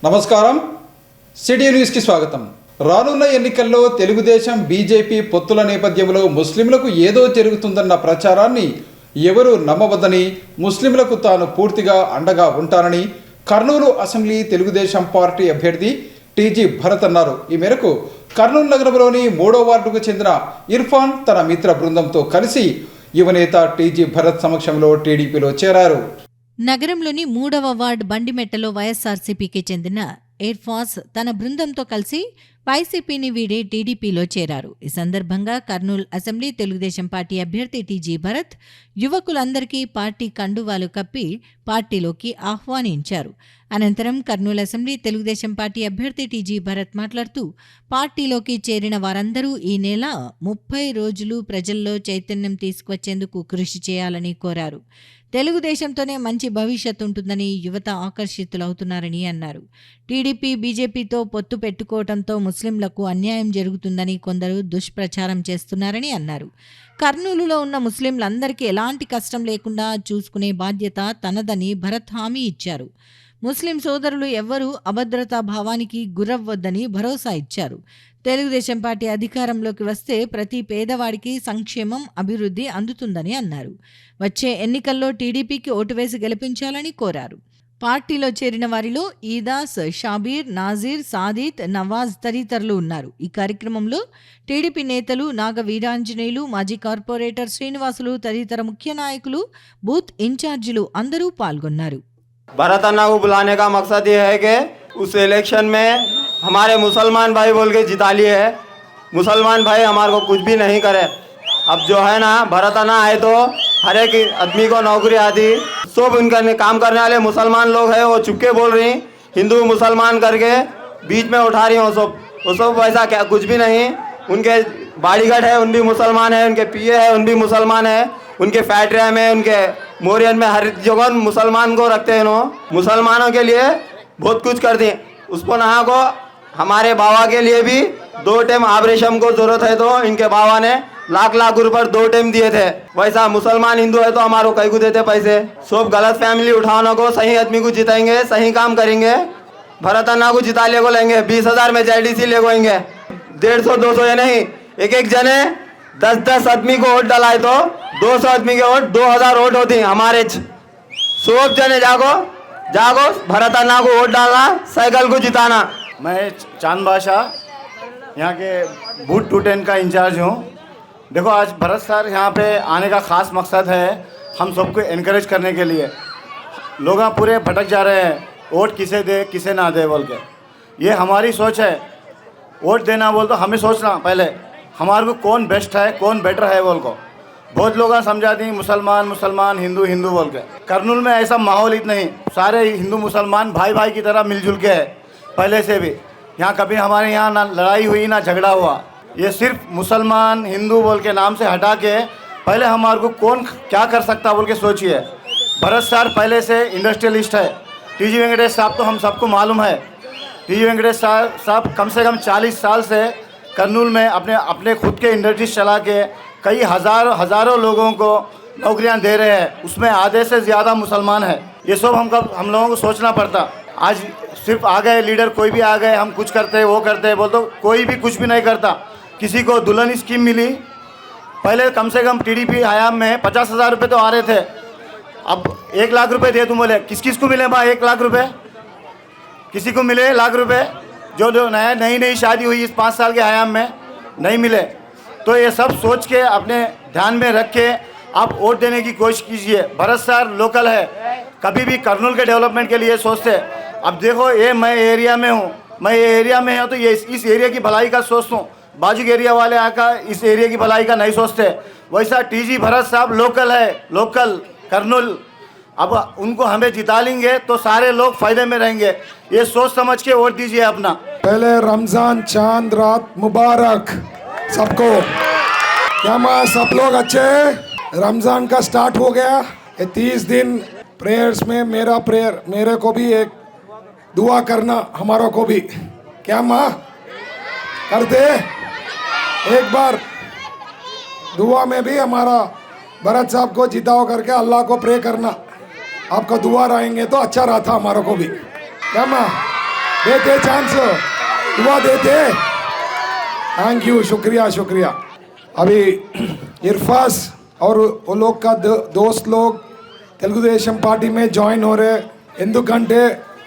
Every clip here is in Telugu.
నమస్కారం, సిటీ న్యూస్కి స్వాగతం. రానున్న ఎన్నికల్లో తెలుగుదేశం బీజేపీ పొత్తుల నేపథ్యంలో ముస్లింలకు ఏదో జరుగుతుందన్న ప్రచారాన్ని ఎవరూ నమ్మవద్దని, ముస్లింలకు తాను పూర్తిగా అండగా ఉంటానని కర్నూలు అసెంబ్లీ తెలుగుదేశం పార్టీ అభ్యర్థి టీజీ భరత్ అన్నారు. ఈ మేరకు కర్నూలు నగరంలోని 3వ వార్డుకు చెందిన ఇర్ఫాన్ తన మిత్ర బృందంతో కలిసి యువనేత టీజీ భరత్ సమక్షంలో టీడీపీలో చేరారు. నగరంలోని 3వ వార్డు బండిమెట్టలో వైఎస్ఆర్సీపీకి చెందిన ఇర్ఫాస్ తన బృందంతో కలిసి వైసీపీని వీడి టీడీపీలో చేరారు. ఈ సందర్భంగా కర్నూలు అసెంబ్లీ తెలుగుదేశం పార్టీ అభ్యర్థి టీజీ భరత్ యువకులందరికీ పార్టీ కండువాలు కప్పి పార్టీలోకి ఆహ్వానించారు. అనంతరం కర్నూలు అసెంబ్లీ తెలుగుదేశం పార్టీ అభ్యర్థి టీజీ భరత్ మాట్లాడుతూ పార్టీలోకి చేరిన వారందరూ ఈ నెల 30 రోజులు ప్రజల్లో చైతన్యం తీసుకువచ్చేందుకు కృషి చేయాలని కోరారు. తెలుగుదేశంతోనే మంచి భవిష్యత్తు ఉంటుందని యువత ఆకర్షితులవుతున్నారని అన్నారు. టీడీపీ బీజేపీతో పొత్తు పెట్టుకోవడంతో ముస్లింలకు అన్యాయం జరుగుతుందని కొందరు దుష్ప్రచారం చేస్తున్నారని అన్నారు. కర్నూలులో ఉన్న ముస్లింలందరికీ ఎలాంటి కష్టం లేకుండా చూసుకునే బాధ్యత తనదని భరత్ హామీ ఇచ్చారు. ముస్లిం సోదరులు ఎవ్వరూ అభద్రతా భావానికి గురవ్వద్దని భరోసా ఇచ్చారు. తెలుగుదేశం పార్టీ అధికారంలోకి వస్తే ప్రతి పేదవాడికి సంక్షేమం, అభివృద్ధి అందుతుందని అన్నారు. వచ్చే ఎన్నికల్లో టీడీపీకి ఓటు వేసి గెలిపించాలని కోరారు. పార్టీలో చేరిన వారిలో ఈదాస్, షాబీర్, నాజీర్, సాదిత్, నవాజ్ తదితరులు ఉన్నారు. ఈ కార్యక్రమంలో టీడీపీ నేతలు నాగ వీరాంజనేయులు, మాజీ కార్పొరేటర్ శ్రీనివాసులు తదితర ముఖ్య నాయకులు, బూత్ ఇన్ఛార్జీలు అందరూ పాల్గొన్నారు. भरत अन्ना को बुलाने का मकसद ये है कि उस इलेक्शन में हमारे मुसलमान भाई बोल के जिता लिए है। मुसलमान भाई हमारे को कुछ भी नहीं करे। अब जो है ना, भरत अन्ना आए तो हर एक आदमी को नौकरी आती। सब उनका काम करने वाले मुसलमान लोग हैं, वो चुपके बोल रही हिंदू मुसलमान करके बीच में उठा रही वो सब वैसा क्या कुछ भी नहीं। उनके बाड़ीगढ़ है, उन भी मुसलमान है, उनके पीए है, उन भी मुसलमान है, उनके फैक्ट्रिया में, उनके मोरियन में हर जगह मुसलमान को रखते हैं। मुसलमानों के लिए बहुत कुछ करते हैं। उसको नहा को हमारे बाबा के लिए भी 2 टाइम ऑपरेशन को जरूरत है, तो इनके बाबा ने लाख रुपए 2 टाइम दिए थे। वैसा मुसलमान हिंदू है तो हमारे कई को देते पैसे। सब गलत फैमिली उठाने को सही आदमी को जिताएंगे, सही काम करेंगे। भरत अन्ना को जिता ले को लेंगे, 20,000 में JDC ले गोएंगे। 150-200 ये नहीं, एक जने 10 आदमी को वोट डालाए तो 200 आदमी के वोट 2000 वोट होती है हमारे। सब जने जागो भरत अन्ना को वोट डालना, साइकिल को जिताना। मैं चांद बादशाह यहाँ के बूथ 210 का इंचार्ज हूँ। देखो, आज भरत सर यहाँ पे आने का ख़ास मकसद है हम सबको इनकरेज करने के लिए। लोग पूरे भटक जा रहे हैं, वोट किसे दे किसे ना दे बोल के। ये हमारी सोच है। वोट देना बोल तो हमें सोचना पहले हमारे को कौन बेस्ट है, कौन बेटर है बोल को। बहुत लोग समझाते हैं मुसलमान हिंदू बोल के। करनूल में ऐसा माहौल इतना नहीं, सारे हिंदू मुसलमान भाई की तरह मिलजुल के है पहले से भी। यहाँ कभी हमारे यहाँ ना लड़ाई हुई ना झगड़ा हुआ। ये सिर्फ मुसलमान हिंदू बोल के नाम से हटा के पहले हमारे को कौन क्या कर सकता बोल के सोचिए। भरत सर पहले से इंडस्ट्रियलिस्ट है। टीजी वेंकटेश साहब तो हम सबको मालूम है। टीजी वेंकटेश साहब कम से कम 40 साल से करनूल में अपने खुद के इंडस्ट्रीज चला के कई हज़ारों लोगों को नौकरियां दे रहे हैं। उसमें आधे से ज़्यादा मुसलमान है। ये सब हम लोगों को सोचना पड़ता। आज सिर्फ आ गए लीडर, कोई भी आ गए हम कुछ करते वो करते बोल तो कोई भी कुछ भी नहीं करता। किसी को दुल्हन स्कीम मिली, पहले कम से कम टीडीपी हयाम में 50,000 रुपये तो आ रहे थे। अब 1 लाख रुपये दे तुम बोले, किस को मिले बा 1 लाख रुपये? किसी को मिले 1 लाख रुपये? जो नई शादी हुई इस 5 साल के हयाम में नहीं मिले। तो ये सब सोच के अपने ध्यान में रख के आप वोट देने की कोशिश कीजिए। भरत सर लोकल है, कभी भी करनूल के डेवलपमेंट के लिए सोचते। अब देखो, ये मैं एरिया में हूँ, तो ये इस एरिया की भलाई का सोचता हूँ। बाजू के एरिया वाले आका इस एरिया की भलाई का नहीं सोचते। वैसा टीजी भरत साहब लोकल है, लोकल करनूल। अब उनको हमें जिता लेंगे तो सारे लोग फायदे में रहेंगे। ये सोच समझ के वोट दीजिए अपना। पहले रमजान चांद रात मुबारक सबको। क्या माँ सब लोग अच्छे? रमजान का स्टार्ट हो गया। ये 30 दिन प्रेयर्स में मेरा प्रेयर, मेरे को भी एक दुआ करना, हमारों को भी। क्या माँ करते? एक बार दुआ में भी हमारा भरत साहब को जिताओ करके अल्लाह को प्रे करना। आपका दुआ रहेंगे तो अच्छा रहा था हमारों को भी। क्या माँ देते चांस, दुआ देते। थैंक यू, शुक्रिया शुक्रिया। अभी इरफास और वो लोग का दोस्त लोग తెలుగుదేశం పార్టీ में జాయిన్ हो रहे, ఎందుకంటే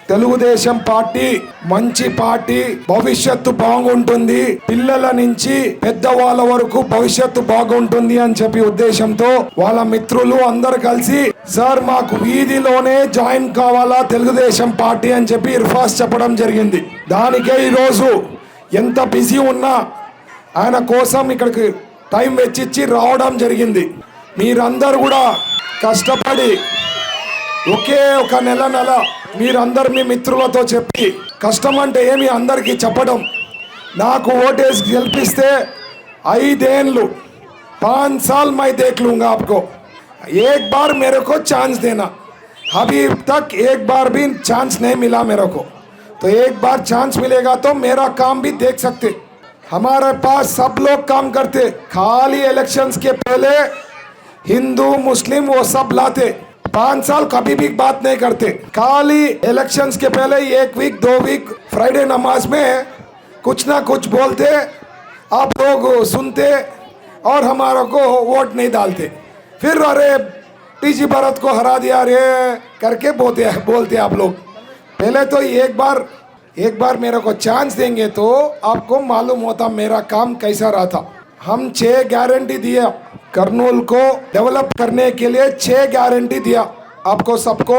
తెలుగుదేశం పార్టీ మంచి పార్టీ, భవిష్యత్తు బాగుంటుంది, పిల్లల నుంచి పెద్దవాళ్ళ వరకు భవిష్యత్తు బాగుంటుంది అని చెప్పి ఉద్దేశంతో వాళ్ళ మిత్రులు అందరు కలిసి సార్ మాకు వీధిలోనే జాయిన్ కావాలా తెలుగుదేశం పార్టీ అని చెప్పి ఇర్ఫాస్ చెప్పడం జరిగింది. దానికే ఈరోజు ఎంత బిజీ ఉన్నా ఆయన కోసం ఇక్కడికి టైం వెచ్చిచ్చి రావడం జరిగింది. మీరందరూ కూడా కష్టపడి ఒకే ఒక నెల మీరందరు మీ మిత్రులతో చెప్పి కష్టం అంటే ఏమి అందరికీ చెప్పడం, నాకు ఓటేసి గెలిపిస్తే 5 ఏళ్ళు 5 साल मैं देख लूँगा आपको, एक बार मेरे को चांस देना। अभी तक एक बार भी चांस नहीं मिला मेरे को, तो एक बार चांस मिलेगा तो मेरा काम भी देख सकते। हमारे पास सब लोग काम करते, खाली इलेक्शंस के पहले हिंदू मुस्लिम वो सब लाते, 5 साल कभी भी बात नहीं करते, खाली इलेक्शंस के पहले 1 वीक 2 वीक फ्राइडे नमाज में कुछ ना कुछ बोलते, आप लोग सुनते और हमारा को वोट नहीं डालते, फिर अरे टीजी भरत को हरा दिया रे करके बोलते आप लोग। पहले तो एक बार मेरे को चांस देंगे तो आपको मालूम होता मेरा काम कैसा रहा था। हम 6 गारंटी दिया कर्नूल को डेवलप करने के लिए, 6 गारंटी दिया आपको, सबको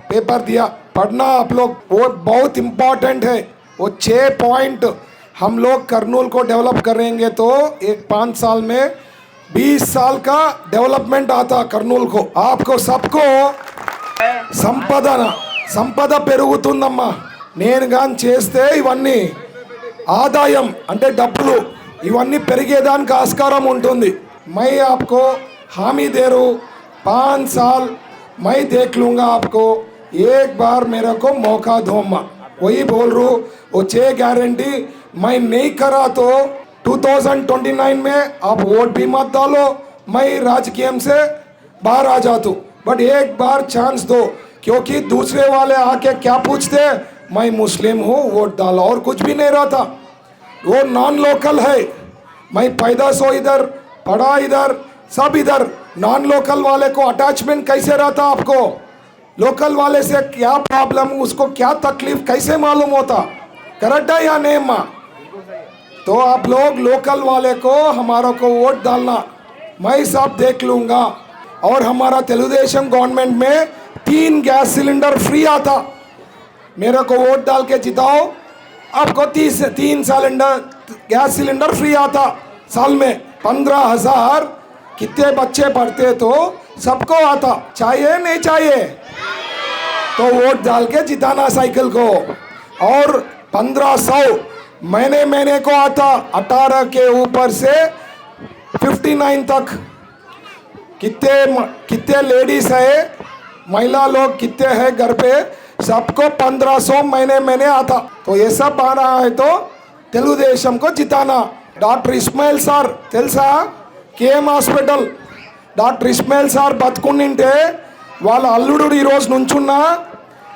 पेपर दिया, पढ़ना आप लोग, वो बहुत इम्पोर्टेंट है। वो 6 पॉइंट हम लोग कर्नूल को डेवलप करेंगे तो 5 साल में 20 साल का डेवलपमेंट आता कर्नूल को। आपको सबको సంపద పెరుగుతుందమ్మా, నేను గాని చేస్తే ఇవన్నీ ఆదాయం అంటే డబ్బులు ఇవన్నీ పెరిగేదానికి ఆస్కారం ఉంటుంది। मैं आपको हामी दे रहा हूँ, 5 साल मैं देख लूँगा आपको, एक बार मेरे को मौका दो अम्मा, वही बोल रहा हूँ। वो 6 गारंटी मैं नहीं करा तो 2029 में आप वोट भी मत डालो, मैं राजकीय से बाहर आ जाता हूँ, बट एक बार चांस दो, क्योंकि दूसरे वाले आके क्या पूछते, मैं मुस्लिम हूँ वोट डालो, और कुछ भी नहीं रहा था। वो नॉन लोकल है, मैं पैदा सो इधर पढ़ा इधर सब इधर, नॉन लोकल वाले को अटैचमेंट कैसे रहता, आपको लोकल वाले से क्या प्रॉब्लम, उसको क्या तकलीफ कैसे मालूम होता, करेक्ट है या नहीं माँ? तो आप लोग लोकल वाले को हमारा को वोट डालना, मैं सब देख लूँगा। और हमारा तेलुगुदेशम गवर्नमेंट में 3 गैस सिलेंडर फ्री आता, मेरे को वोट डाल के जिताओ, आपको 3 सिलेंडर गैस सिलेंडर फ्री आता साल में। 15,000 कितने बच्चे पढ़ते तो सबको आता, चाहिए नहीं चाहिए? तो वोट डाल के जिताना साइकिल को। और 1500 महीने को आता, 18 के ऊपर से 59 तक कितने लेडीज है, महिला लोग कितने हैं घर पे, सबको 1500 महीने आता। तो ये सब आ रहा है तो తెలుగుదేశం को जिताना। డాక్టర్ ఇస్మాయిల్ సార్ తెలుసా, KM hospital doctor Ismail sir బతుకుండింటే వాళ్ళ అల్లుడు ఈరోజు నుంచున్నా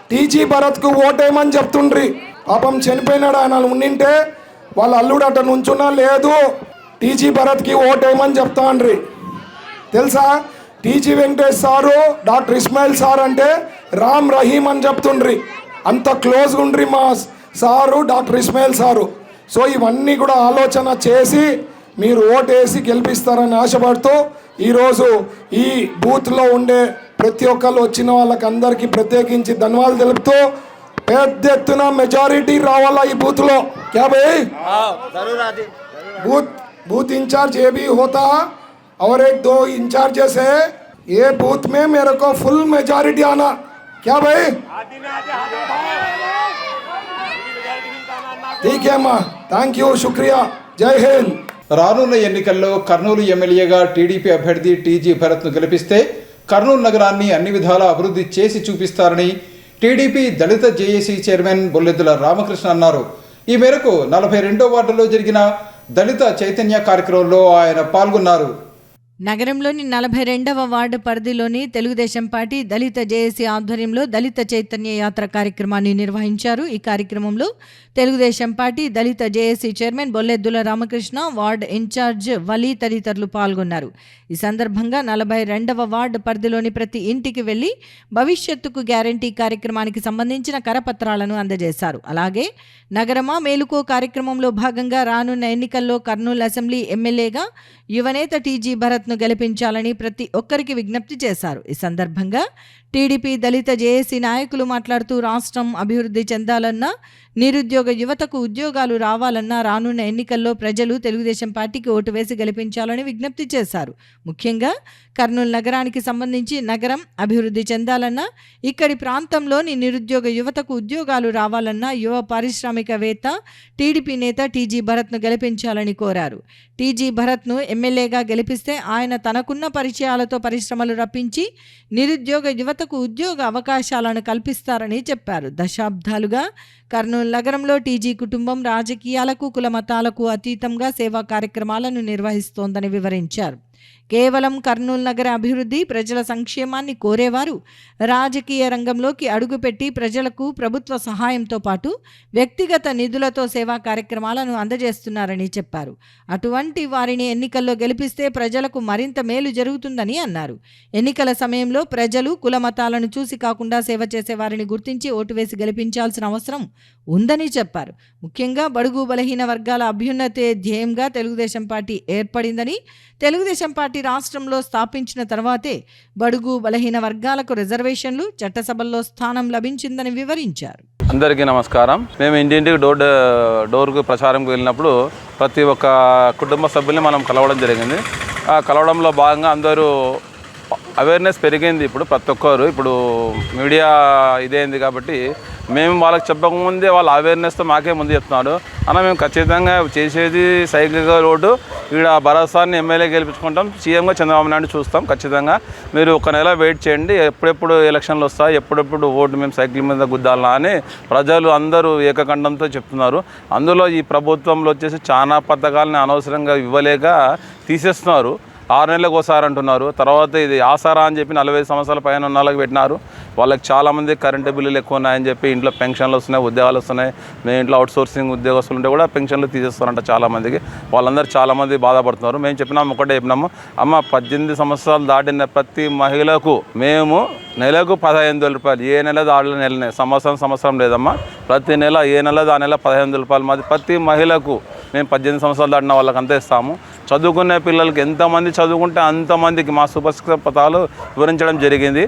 టీజీ భరత్కు ఓటేయమని చెప్తుండ్రి, పాపం చనిపోయినాడు ఆయన, ఉండింటే వాళ్ళ అల్లుడు అట నుంచున్నా లేదు టీజీ భరత్కి ఓటేయమని చెప్తాండ్రి తెలుసా। TG Venkatesh sir doctor Ismail sir అంటే రామ్ రహీం అని చెప్తుండ్రి, అంత క్లోజ్గా ఉండ్రి మా sir doctor Ismail sir. So ఇవన్నీ కూడా ఆలోచన చేసి మీరు ఓటేసి గెలిపిస్తారని ఆశపడుతూ ఈరోజు ఈ బూత్లో ఉండే ప్రతి ఒక్కరు వచ్చిన వాళ్ళకి అందరికీ ప్రత్యేకించి ధన్యవాదాలు తెలుపుతూ పెద్ద ఎత్తున మెజారిటీ రావాలా ఈ బూత్లో। क्या भाई बूथ इंचार्ज ये भी होता और 1-2 इंचार्जेस है, ये बूथ में मेरे को फुल मेजॉरिटी आना। क्या भाई ठीक है माँ, थैंक यू, शुक्रिया, जय हिंद। రానున్న ఎన్నికల్లో కర్నూలు ఎమ్మెల్యేగా టీడీపీ అభ్యర్థి టీజీ భరత్ను గెలిపిస్తే కర్నూలు నగరాన్ని అన్ని విధాలా అభివృద్ధి చేసి చూపిస్తారని టీడీపీ దళిత జేఏసీ చైర్మన్ బొల్లెద్దుల రామకృష్ణ అన్నారు। ఈ మేరకు 42వ వార్డులో జరిగిన దళిత చైతన్య కార్యక్రమంలో ఆయన పాల్గొన్నారు। నగరంలోని 42వ వార్డు పరిధిలోని తెలుగుదేశం పార్టీ దళిత జేఏసీ ఆధ్వర్యంలో దళిత చైతన్య యాత్ర కార్యక్రమాన్ని నిర్వహించారు. ఈ కార్యక్రమంలో Telugu Desam party Dalit JAC chairman Bolleddula Ramakrishna, ward incharge Wali తదితరులు పాల్గొన్నారు. ఈ సందర్భంగా 42వ వార్డు పరిధిలోని ప్రతి ఇంటికి వెళ్లి భవిష్యత్తుకు గ్యారంటీ కార్యక్రమానికి సంబంధించిన కరపత్రాలను అందజేశారు. అలాగే నగరమా మేలుకో కార్యక్రమంలో భాగంగా రానున్న ఎన్నికల్లో కర్నూలు అసెంబ్లీ ఎమ్మెల్యేగా యువనేత టీజీ భరత్ను గెలిపించాలని ప్రతి ఒక్కరికి విజ్ఞప్తి చేశారు. ఈ సందర్భంగా టీడీపీ దళిత జేఏసీ నాయకులు మాట్లాడుతూ రాష్ట్రం అభివృద్ధి చెందాలన్నా, నిరుద్యోగ యువతకు ఉద్యోగాలు రావాలన్నా రానున్న ఎన్నికల్లో ప్రజలు తెలుగుదేశం పార్టీకి ఓటు వేసి గెలిపించాలని విజ్ఞప్తి చేశారు. ముఖ్యంగా కర్నూలు నగరానికి సంబంధించి నగరం అభివృద్ధి చెందాలన్నా, ఇక్కడి ప్రాంతంలోని నిరుద్యోగ యువతకు ఉద్యోగాలు రావాలన్నా యువ పారిశ్రామికవేత్త టీడీపీ నేత టీజీ భరత్ను గెలిపించాలని కోరారు. టీజీ భరత్ను ఎమ్మెల్యేగా గెలిపిస్తే ఆయన తనకున్న పరిచయాలతో పరిశ్రమలు రప్పించి నిరుద్యోగ యువతకు ఉద్యోగ అవకాశాలను కల్పిస్తారని చెప్పారు. దశాబ్దాలుగా కర్నూలు నగరంలో టీజీ కుటుంబం రాజకీయాలకు, కుల మతాలకు అతీతంగా సేవా కార్యక్రమాలను నిర్వహిస్తోందని వివరించారు. కేవలం కర్నూలు నగర అభివృద్ధి, ప్రజల సంక్షేమాన్ని కోరేవారు రాజకీయ రంగంలోకి అడుగుపెట్టి ప్రజలకు ప్రభుత్వ సహాయంతో పాటు వ్యక్తిగత నిధులతో సేవా కార్యక్రమాలను అందజేస్తున్నారని చెప్పారు. అటువంటి వారిని ఎన్నికల్లో గెలిపిస్తే ప్రజలకు మరింత మేలు జరుగుతుందని అన్నారు. ఎన్నికల సమయంలో ప్రజలు కుల మతాలను చూసి కాకుండా సేవ చేసే వారిని గుర్తించి ఓటు వేసి గెలిపించాల్సిన అవసరం ఉందని చెప్పారు. ముఖ్యంగా బడుగు బలహీన వర్గాల అభ్యున్నతే ధ్యేయంగా తెలుగుదేశం పార్టీ ఏర్పడిందని, తెలుగుదేశం పార్టీ రాష్ట్రంలో స్థాపించిన తర్వాతే బడుగు బలహీన వర్గాలకు రిజర్వేషన్లు, చట్టసభల్లో స్థానం లభించిందని వివరించారు. అందరికీ నమస్కారం. మేము ఇంటింటికి డోర్కు ప్రచారంకి వెళ్ళినప్పుడు ప్రతి ఒక్క కుటుంబ సభ్యుల్ని మనం కలవడం జరిగింది. ఆ కలవడంలో భాగంగా అందరూ అవేర్నెస్ పెరిగింది. ఇప్పుడు ప్రతి ఒక్కరు ఇప్పుడు మీడియా ఇదేంది కాబట్టి మేము వాళ్ళకి చెప్పకముందే వాళ్ళ అవేర్నెస్తో మాకే ముందు చెప్తున్నారు. అన్న మేము ఖచ్చితంగా చేసేది సైకిల్ రోడ్డు, ఇక్కడ భరోసాన్ని ఎమ్మెల్యే గెలిపించుకుంటాం, సీఎంగా చంద్రబాబు నాయుడు చూస్తాం. ఖచ్చితంగా మీరు ఒక నెల వెయిట్ చేయండి, ఎప్పుడెప్పుడు ఎలక్షన్లు వస్తాయి, ఎప్పుడెప్పుడు ఓటు మేము సైకిల్ మీద గుద్దాలా అని ప్రజలు అందరూ ఏకకంఠంతో చెప్తున్నారు. అందులో ఈ ప్రభుత్వంలో వచ్చేసి చాలా పథకాలని అనవసరంగా ఇవ్వలేక తీసేస్తున్నారు. 6 నెలలకు ఒకసారి అంటున్నారు. తర్వాత ఇది ఆసరా అని చెప్పి 45 సంవత్సరాల పైన ఉన్న వాళ్ళకి పెట్టినారు. వాళ్ళకి చాలామంది కరెంటు బిల్లులు ఎక్కువ ఉన్నాయని చెప్పి ఇంట్లో పెన్షన్లు వస్తున్నాయి, ఉద్యోగాలు వస్తున్నాయి. మేము ఇంట్లో అవుట్సోర్సింగ్ ఉద్యోగస్తులు ఉంటే కూడా పెన్షన్లు తీసేస్తారంట చాలామందికి. వాళ్ళందరూ చాలామంది బాధపడుతున్నారు. మేము ఒకటే చెప్పినాము, అమ్మ 18 సంవత్సరాలు దాటిన ప్రతి మహిళకు మేము నెలకు 15,000 రూపాయలు, ఏ నెల దాడిన నెలనే, సంవత్సరం లేదమ్మా, ప్రతి నెల ఏ నెల ఆ నెల 15,000 రూపాయలు మాది ప్రతి మహిళకు మేము 18 సంవత్సరాలు దాటిన వాళ్ళకి అంతా ఇస్తాము. చదువుకునే పిల్లలకి ఎంతమంది చదువుకుంటే అంతమందికి మా సూపర్ సిక్స్ పథకాలు వివరించడం జరిగింది.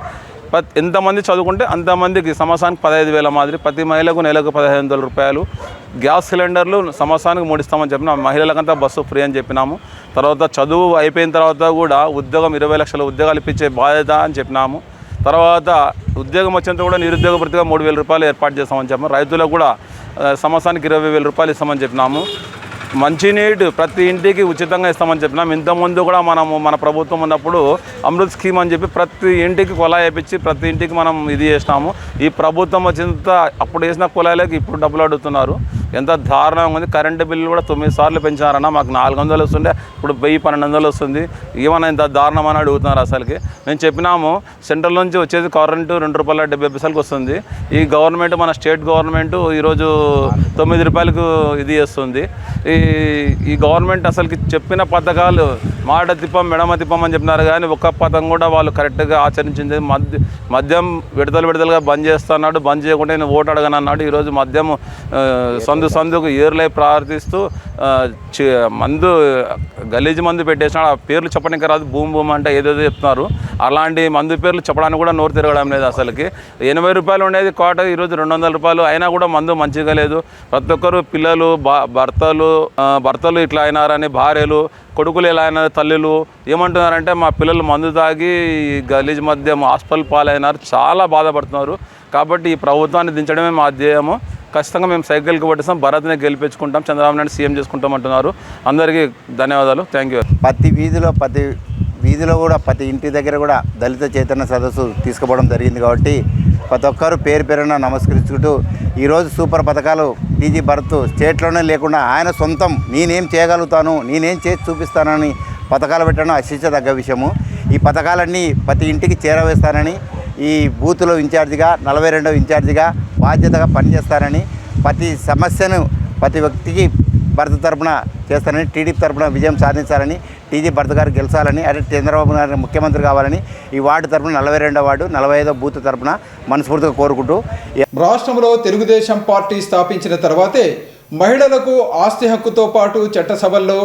ఎంతమంది చదువుకుంటే అంతమందికి సంవత్సరానికి 15,000 మాదిరి ప్రతి మహిళకు నెలకు 15,000 రూపాయలు. గ్యాస్ సిలిండర్లు సంవత్సరానికి 3 ఇస్తామని చెప్పినాము. మహిళలకంతా బస్సు ఫ్రీ అని చెప్పినాము. తర్వాత చదువు అయిపోయిన తర్వాత కూడా ఉద్యోగం 20 లక్షల ఉద్యోగాలు ఇప్పించే బాధ్యత అని చెప్పినాము. తర్వాత ఉద్యోగం వచ్చేంత కూడా నిరుద్యోగ భృతిగా 3,000 రూపాయలు ఏర్పాటు చేస్తామని చెప్పాము. రైతులకు కూడా సంవత్సరానికి 20,000 రూపాయలు ఇస్తామని చెప్పినాము. మంచినీటి ప్రతి ఇంటికి ఉచితంగా ఇస్తామని చెప్పినాం. ఇంతకుముందు కూడా మన ప్రభుత్వం ఉన్నప్పుడు అమృత్ స్కీమ్ అని చెప్పి ప్రతి ఇంటికి కుళాయి వేయించి ప్రతి ఇంటికి మనం ఇది చేసినాము. ఈ ప్రభుత్వం వచ్చినంత అప్పుడు వేసిన కుళాయిలకి ఇప్పుడు డబ్బులు అడుగుతున్నారు. ఎంత దారుణంగా ఉంది. కరెంటు బిల్లు కూడా 9 సార్లు పెంచారన్న. మాకు 400 వస్తుండే ఇప్పుడు 1,000-1,200 వస్తుంది. ఏమన్నా ఇంత దారుణం అని అడుగుతున్నారు. అసలుకి మేము చెప్పినాము, సెంట్రల్ నుంచి వచ్చేది కరెంటు ₹2.70 వస్తుంది. ఈ గవర్నమెంట్, మన స్టేట్ గవర్నమెంట్ ఈరోజు 9 రూపాయలకు ఇది చేస్తుంది. ఈ గవర్నమెంట్ అసలుకి చెప్పిన పథకాలు మాట తిప్పం మెడమ తిప్పం అని చెప్పినారు, కానీ ఒక్క పథకం కూడా వాళ్ళు కరెక్ట్గా ఆచరించింది. మద్యం విడతలుగా బంద్ చేస్తున్నాడు, బంద్ చేయకుండా నేను ఓటు అడగనన్నాడు. ఈరోజు మద్యం సందుకు ఏర్లై ప్రార్థిస్తూ మందు గలీజు మందు పెట్టేసినాడు. ఆ పేర్లు చెప్పడానికి రాదు, భూమి అంటే ఏదేదో చెప్తున్నారు. అలాంటి మందు పేర్లు చెప్పడానికి కూడా నోరు తిరగడం లేదు. అసలుకి 80 రూపాయలు ఉండేది కోట, ఈరోజు 200 రూపాయలు. అయినా కూడా మందు మంచిగా లేదు. ప్రతి ఒక్కరు పిల్లలు, భర్తలు ఇట్లా అయినారని, భార్యలు, కొడుకులు ఎలా అయినారు, తల్లులు ఏమంటున్నారంటే మా పిల్లలు మందు తాగి గలీజ్ మద్యం హాస్పిటల్ పాలైనారు, చాలా బాధపడుతున్నారు. కాబట్టి ఈ ప్రభుత్వాన్ని దించడమే మా ధ్యేయము. ఖచ్చితంగా మేము సైకిల్కి పట్టిస్తాం, భరత్ని గెలిపించుకుంటాం, చంద్రబాబు నాయుడు సీఎం చేసుకుంటాం అంటున్నారు. అందరికీ ధన్యవాదాలు. Thank you. ప్రతి వీధిలో కూడా ప్రతి ఇంటి దగ్గర కూడా దళిత చైతన్య సదస్సు తీసుకుపోవడం జరిగింది. కాబట్టి ప్రతి ఒక్కరు పేరున నమస్కరించుకుంటూ ఈరోజు సూపర్ పథకాలు టీజీ భరత్ స్టేట్లోనే లేకుండా ఆయన సొంతం నేనేం చేయగలుగుతాను, నేనేం చేసి చూపిస్తానని పథకాలు పెట్టడం హర్షించదగ్గ విషయము. ఈ పథకాలన్నీ ప్రతి ఇంటికి చేరవేస్తానని, ఈ బూత్లో ఇన్ఛార్జిగా 42వ ఇన్ఛార్జిగా బాధ్యతగా పనిచేస్తానని, ప్రతి సమస్యను ప్రతి వ్యక్తికి భర్త తరపున చేస్తానని, టీడీపీ తరపున విజయం సాధించాలని, టీజీ భర్త గారు గెలిచాలని, అదే చంద్రబాబు నాయుడు ముఖ్యమంత్రి కావాలని ఈ వార్డు తరపున 42వ వార్డు 45వ బూత్ తరపున మనస్ఫూర్తిగా కోరుకుంటూ, రాష్ట్రంలో తెలుగుదేశం పార్టీ స్థాపించిన తర్వాతే మహిళలకు ఆస్తి హక్కుతో పాటు చట్టసభల్లో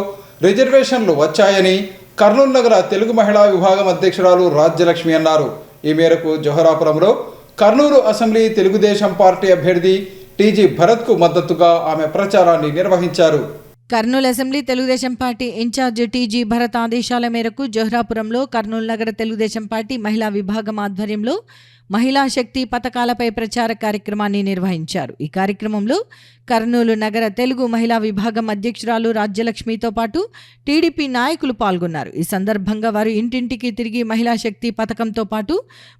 రిజర్వేషన్లు వచ్చాయని కర్నూలు నగర తెలుగు మహిళా విభాగం అధ్యక్షురాలు రాజ్యలక్ష్మి అన్నారు. ఈ మేరకు జోహరాపురంలో కర్నూలు అసెంబ్లీ తెలుగుదేశం పార్టీ అభ్యర్థి టీజీ భరత్కు మద్దతుగా ఆమె ప్రచారాన్ని నిర్వహించారు. Kurnool assembly Telugu Desam party incharge TG Bharat ఆదేశాల మేరకు జోహరాపురంలో కర్నూలు నగర తెలుగుదేశం పార్టీ మహిళా విభాగం ఆధ్వర్యంలో మహిళా శక్తి పథకాలపై ప్రచార కార్యక్రమాన్ని నిర్వహించారు. ఈ కార్యక్రమంలో కర్నూలు నగర తెలుగు మహిళా విభాగం అధ్యక్షురాలు రాజ్యలక్ష్మితో పాటు టీడీపీ నాయకులు పాల్గొన్నారు. ఈ సందర్భంగా వారు ఇంటింటికి తిరిగి మహిళా శక్తి పథకంతో పాటు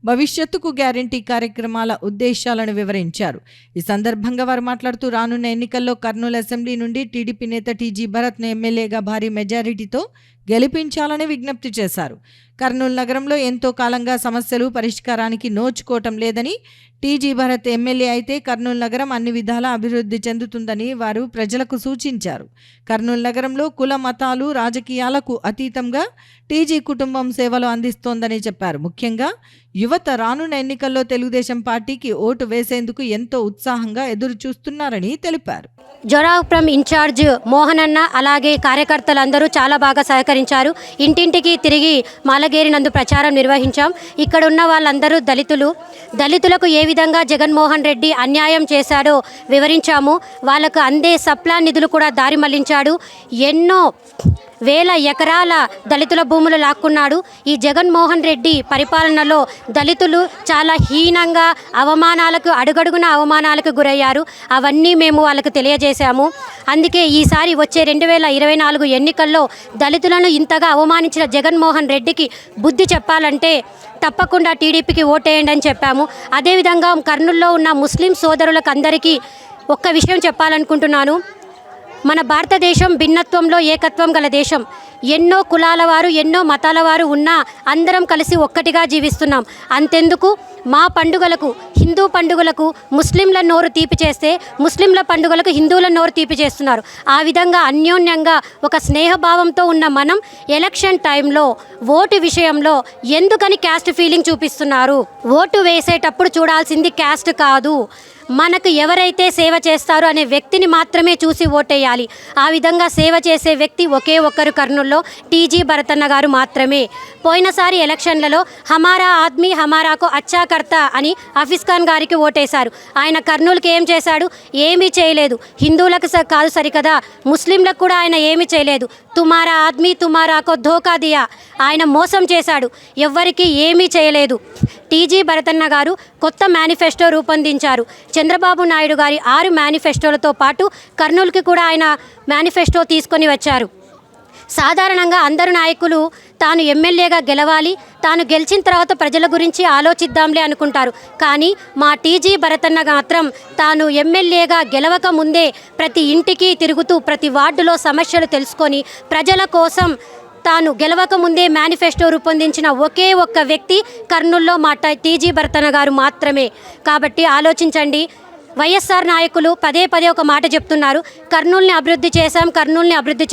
భవిష్యత్తుకు గ్యారంటీ కార్యక్రమాల ఉద్దేశాలను వివరించారు. ఈ సందర్భంగా వారు మాట్లాడుతూ రానున్న ఎన్నికల్లో కర్నూలు అసెంబ్లీ నుండి టీడీపీ నేత టీజీ భరత్ను ఎమ్మెల్యేగా భారీ మెజారిటీతో గెలిపించాలని విజ్ఞప్తి చేశారు. కర్నూలు నగరంలో ఎంతో కాలంగా సమస్యలు పరిష్కారానికి నోచుకోవటం లేదని, టీజీ భరత్ ఎమ్మెల్యే అయితే కర్నూలు నగరం అన్ని విధాలా అభివృద్ధి చెందుతుందని వారు ప్రజలకు సూచించారు. కర్నూలు నగరంలో కుల మతాలు రాజకీయాలకు అతీతంగా టీజీ కుటుంబం సేవలు అందిస్తోందని చెప్పారు. ముఖ్యంగా యువత రానున్న ఎన్నికల్లో తెలుగుదేశం పార్టీకి ఓటు వేసేందుకు ఎంతో ఉత్సాహంగా ఎదురు చూస్తున్నారని తెలిపారు. జోరాపురం ఇన్ఛార్జ్ మోహన్ అన్న అలాగే కార్యకర్తలందరూ చాలా బాగా సహకరించారు. ఇంటింటికి తిరిగి మాలగేరినందు ప్రచారం నిర్వహించాం. ఇక్కడ ఉన్న వాళ్ళందరూ దళితులకు ఏ విధంగా జగన్మోహన్ రెడ్డి అన్యాయం చేశాడో వివరించాము. వాళ్ళకు అందే సప్లా నిధులు కూడా దారి మళ్లించాడు. ఎన్నో వేల ఎకరాల దళితుల భూములు లాక్కున్నాడు. ఈ జగన్మోహన్ రెడ్డి పరిపాలనలో దళితులు చాలా హీనంగా అడుగడుగున అవమానాలకు గురయ్యారు. అవన్నీ మేము వాళ్ళకు తెలియజేశాము. అందుకే ఈసారి వచ్చే 2024 ఎన్నికల్లో దళితులను ఇంతగా అవమానించిన జగన్మోహన్ రెడ్డికి బుద్ధి చెప్పాలంటే తప్పకుండా టీడీపీకి ఓటేయండి అని చెప్పాము. అదేవిధంగా కర్నూలులో ఉన్న ముస్లిం సోదరులకు అందరికీ ఒక్క విషయం చెప్పాలనుకుంటున్నాను. మన భారతదేశం భిన్నత్వంలో ఏకత్వం గల దేశం. ఎన్నో కులాల వారు ఎన్నో మతాల వారు ఉన్నా అందరం కలిసి ఒక్కటిగా జీవిస్తున్నాం. అంతెందుకు మా పండుగలకు హిందూ పండుగలకు ముస్లింల నోరు తీపి చేస్తే ముస్లింల పండుగలకు హిందువుల నోరు తీపి చేస్తున్నారు. ఆ విధంగా అన్యోన్యంగా ఒక స్నేహభావంతో ఉన్న మనం ఎలక్షన్ టైంలో ఓటు విషయంలో ఎందుకని క్యాస్ట్ ఫీలింగ్ చూపిస్తున్నారు? ఓటు వేసేటప్పుడు చూడాల్సింది క్యాస్ట్ కాదు, మనకు ఎవరైతే సేవ చేస్తారో అనే వ్యక్తిని మాత్రమే చూసి ఓటేయాలి. ఆ విధంగా సేవ చేసే వ్యక్తి ఒకే ఒక్కరు కర్నూలులో టీజీ భరతన్న గారు మాత్రమే. పోయినసారి ఎలక్షన్లలో హమారా ఆద్మీ హమారాకు అచ్చా కర్తా అని హఫీజ్ ఖాన్ గారికి ఓటేశారు. ఆయన కర్నూలుకి ఏం చేశాడు? ఏమీ చేయలేదు. హిందువులకు కాదు సరికదా, ముస్లింలకు కూడా ఆయన ఏమీ చేయలేదు. తుమారా ఆద్మీ తుమారాకో ధోకా దియా, ఆయన మోసం చేశాడు, ఎవ్వరికీ ఏమీ చేయలేదు. టీజీ భరతన్న గారు కొత్త మేనిఫెస్టో రూపొందించారు. చంద్రబాబు నాయుడు గారి 6 మేనిఫెస్టోలతో పాటు కర్నూలుకి కూడా ఆయన మేనిఫెస్టో తీసుకొని వచ్చారు. సాధారణంగా అందరు నాయకులు తాను ఎమ్మెల్యేగా గెలవాలి, తాను గెలిచిన తర్వాత ప్రజల గురించి ఆలోచిద్దాంలే అనుకుంటారు. కానీ మా టీజీ భరతన్న మాత్రం తాను ఎమ్మెల్యేగా గెలవక ముందే ప్రతి ఇంటికి తిరుగుతూ ప్రతి వార్డులో సమస్యలు తెలుసుకొని ప్రజల కోసం తాను గెలవక ముందే మేనిఫెస్టో రూపొందించిన ఒకే ఒక్క వ్యక్తి కర్నూలులో మా టీజీ భరతన్న గారు మాత్రమే. కాబట్టి ఆలోచించండి. వైఎస్ఆర్ నాయకులు పదే ఒక మాట చెప్తున్నారు, కర్నూలుని అభివృద్ధి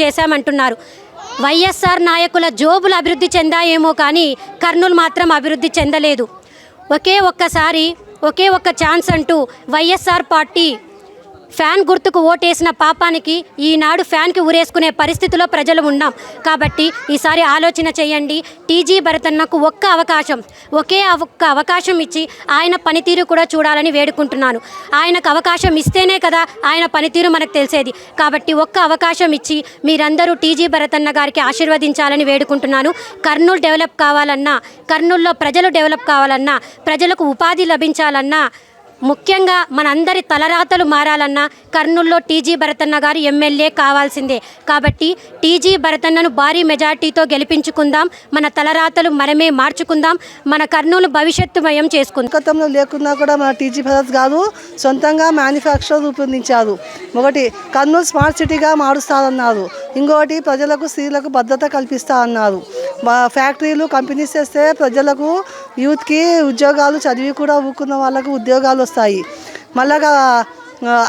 చేశాం అంటున్నారు. వైఎస్ఆర్ నాయకుల జోబులు అభివృద్ధి చెందాయేమో కానీ కర్నూలు మాత్రం అభివృద్ధి చెందలేదు. ఒకే ఒక్క ఛాన్స్ అంటూ వైఎస్ఆర్ పార్టీ ఫ్యాన్ గుర్తుకు ఓటేసిన పాపానికి ఈనాడు ఫ్యాన్కి ఊరేసుకునే పరిస్థితిలో ప్రజలు ఉన్నాం. కాబట్టి ఈసారి ఆలోచన చేయండి. టీజీ భరతన్నకు ఒకే ఒక్క అవకాశం ఇచ్చి ఆయన పనితీరు కూడా చూడాలని వేడుకుంటున్నాను. ఆయనకు అవకాశం ఇస్తేనే కదా ఆయన పనితీరు మనకు తెలిసేది. కాబట్టి ఒక్క అవకాశం ఇచ్చి మీరందరూ టీజీ భరతన్న గారికి ఆశీర్వదించాలని వేడుకుంటున్నాను. కర్నూలు డెవలప్ కావాలన్నా, కర్నూలులో ప్రజలు డెవలప్ కావాలన్నా, ప్రజలకు ఉపాధి లభించాలన్నా ముఖ్యంగా మనందరి తలరాతలు మారాలన్నా కర్నూలులో టీజీ భరతన్న గారు ఎమ్మెల్యే కావాల్సిందే. కాబట్టి టీజీ భరతన్నను భారీ మెజార్టీతో గెలిపించుకుందాం. మన తలరాతలు మనమే మార్చుకుందాం. మన కర్నూలు భవిష్యత్తు మయం చేసుకుందాం. గతంలో లేకున్నా కూడా మన టీజీ భరత్ గారు సొంతంగా మ్యానుఫ్యాక్చర్ రూపొందించారు. ఒకటి కర్నూలు స్మార్ట్ సిటీగా మారుస్తారన్నారు. ఇంకొకటి ప్రజలకు స్త్రీలకు భద్రత కల్పిస్తా అన్నారు. ఫ్యాక్టరీలు కంపెనీస్ చేస్తే ప్రజలకు యూత్కి ఉద్యోగాలు, చదివి కూడా ఊరుకున్న వాళ్ళకు ఉద్యోగాలు వస్తాయి. మళ్ళా